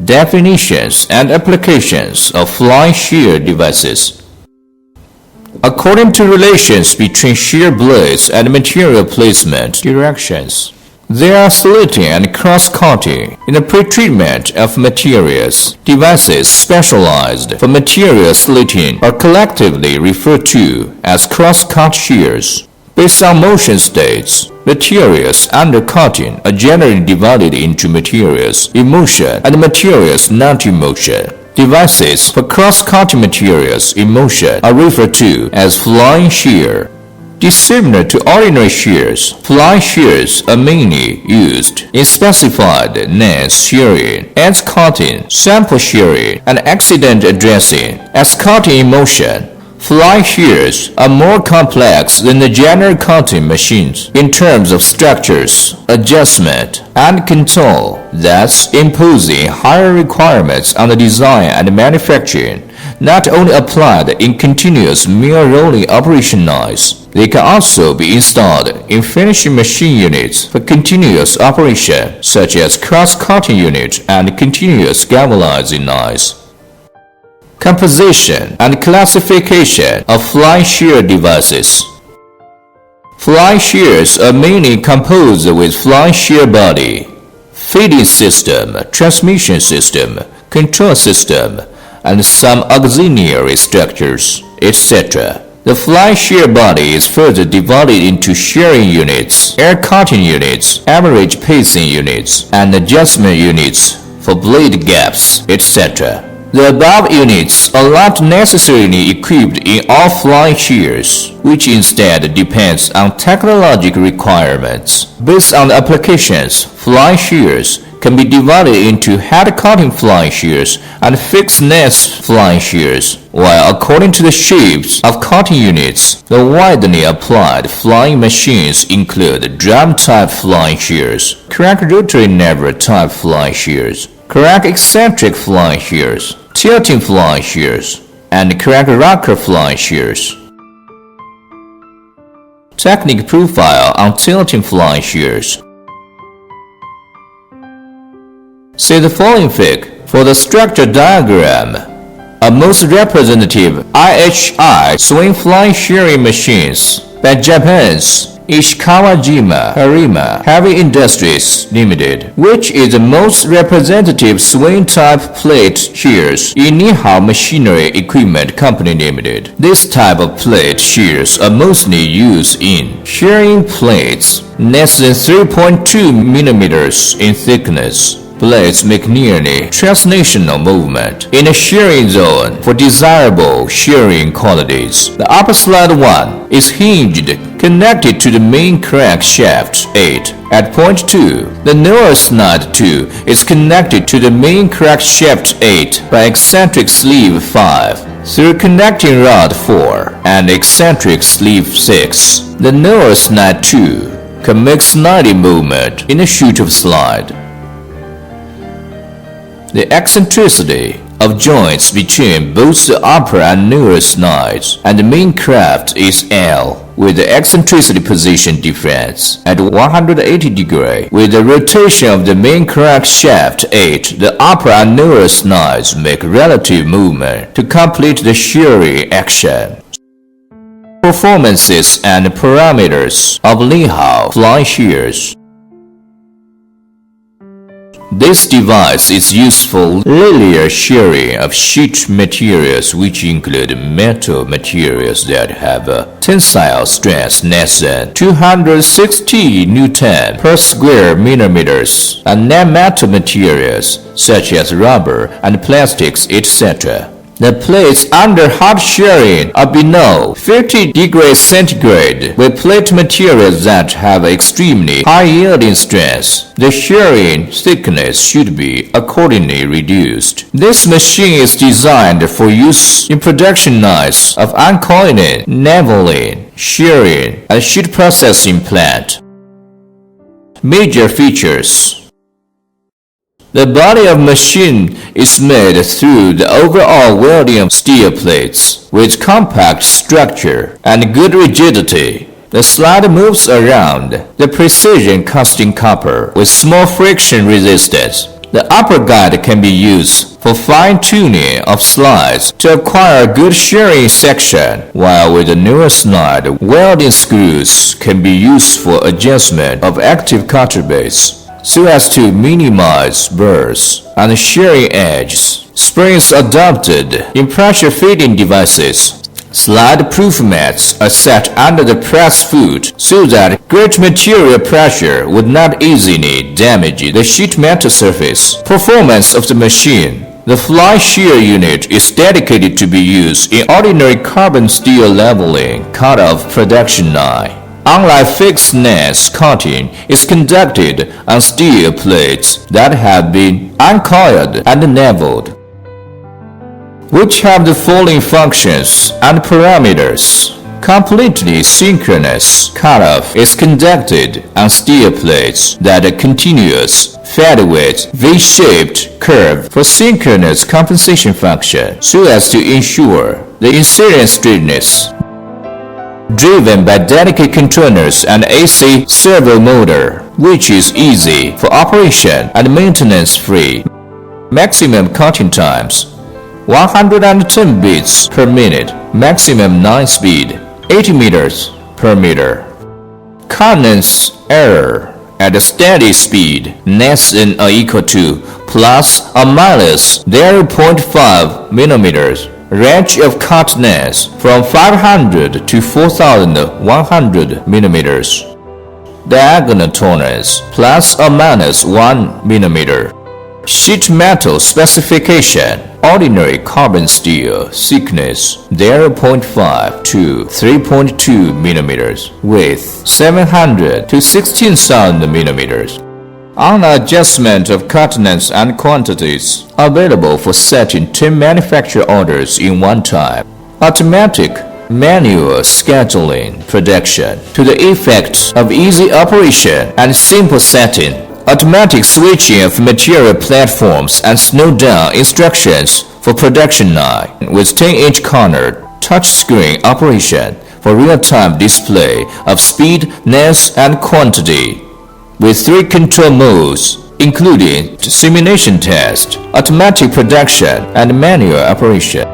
Definitions and applications of fly shear devices. According to relations between shear blades and material placement directions, there are slitting and cross-cutting in the pretreatment of materials. Devices specialized for material slitting are collectively referred to as cross-cut shears. Based on motion states, materials under cutting are generally divided into materials in motion and materials not in motion. Devices for cross-cutting materials in motion are referred to as flying shear. Dissimilar to ordinary shears, fly shears are mainly used in specified length shearing, edge cutting, sample shearing, and accident addressing. As cutting in motion, fly shears are more complex than the general cutting machines in terms of structures, adjustment, and control, thus imposing higher requirements on the design and manufacturing. Not only applied in continuous mill rolling operation lines, they can also be installed in finishing machine units for continuous operation, such as cross-cutting units and continuous galvanizing lines. Composition and classification of fly shear devices. Fly shears are mainly composed with fly shear body, feeding system, transmission system, control system, and some auxiliary structures, etc. The fly shear body is further divided into shearing units, air cutting units, average pacing units, and adjustment units for blade gaps, etc. The above units are not necessarily equipped in all fly shears, which instead depends on technological requirements. Based on the applications, fly shears can be divided into head-cutting fly shears and fixed-length fly shears, while according to the shapes of cutting units, the widely applied flying machines include drum-type flying shears, crank rotary lever-type fly shears, crank eccentric fly shears, tilting fly shears, and crank rocker fly shears. Technical profile on tilting fly shears. See the following fig for the structure diagram. A most representative IHI swing fly shearing machines by Japan's Ishikawajima Harima Heavy Industries Limited, which is the most representative swing-type plate shears in Lihao Machinery Equipment Company Limited. This type of plate shears are mostly used in shearing plates less than 3.2 mm in thickness. Blades make nearly translational movement in a shearing zone for desirable shearing qualities. The upper slide 1 is hinged, connected to the main crank shaft 8 at point 2. The lower slide 2 is connected to the main crank shaft 8 by eccentric sleeve 5 through connecting rod 4 and eccentric sleeve 6. The lower slide 2 can make sliding movement in the chute of slide. The eccentricity of joints between both the upper and lower slides and the main craft is L, with the eccentricity position difference at 180 degrees. With the rotation of the main crank shaft 8, the upper and lower slides make relative movement to complete the shearing action. Performances and parameters of Lihao fly shears. This device is used for linear shearing of sheet materials, which include metal materials that have a tensile strength less than 260 Newton per square millimeters, and non-metal materials such as rubber and plastics, etc. The plates under hot shearing are below 50 degrees centigrade with plate materials that have extremely high yielding strength. The shearing thickness should be accordingly reduced. This machine is designed for use in production lines of uncoiling, leveling, shearing, and sheet processing plant. Major features. The body of machine is made through the overall welding of steel plates with compact structure and good rigidity. The slide moves around the precision casting copper with small friction resistance. The upper guide can be used for fine-tuning of slides to acquire a good shearing section, while with the newer slide, welding screws can be used for adjustment of active cutter base, so as to minimize burrs and shearing edges. Springs adopted in pressure feeding devices. Slide-proof mats are set under the press foot so that great material pressure would not easily damage the sheet metal surface. Performance of the machine. The fly shear unit is dedicated to be used in ordinary carbon steel leveling cut-off production line. Unlike fixed nest cutting, is conducted on steel plates that have been uncoiled and leveled, which have the following functions and parameters. Completely synchronous cutoff is conducted on steel plates that are continuous, featherweight, V-shaped curve for synchronous compensation function so as to ensure the insertion straightness. Driven by dedicated controllers and AC servo motor, which is easy for operation and maintenance free. Maximum cutting times 110 beats per minute, maximum 9 speed, 80 meters per meter. Cadence error at a steady speed less than or equal to plus or minus 0.5 millimeters. Range of cut length from 500 to 4100 millimeters. Diagonal tolerance plus or minus 1 millimeter. Sheet metal specification. Ordinary carbon steel thickness 0.5 to 3.2 millimeters, width 700 to 16,000 millimeters. On adjustment of cut lengths and quantities, available for setting 10 manufacturer orders in one time. Automatic manual scheduling production to the effect of easy operation and simple setting. Automatic switching of material platforms and slow-down instructions for production line with 10-inch corner touchscreen operation for real-time display of speed, length, and quantity, with 3 control modes, including simulation test, automatic production, and manual operation.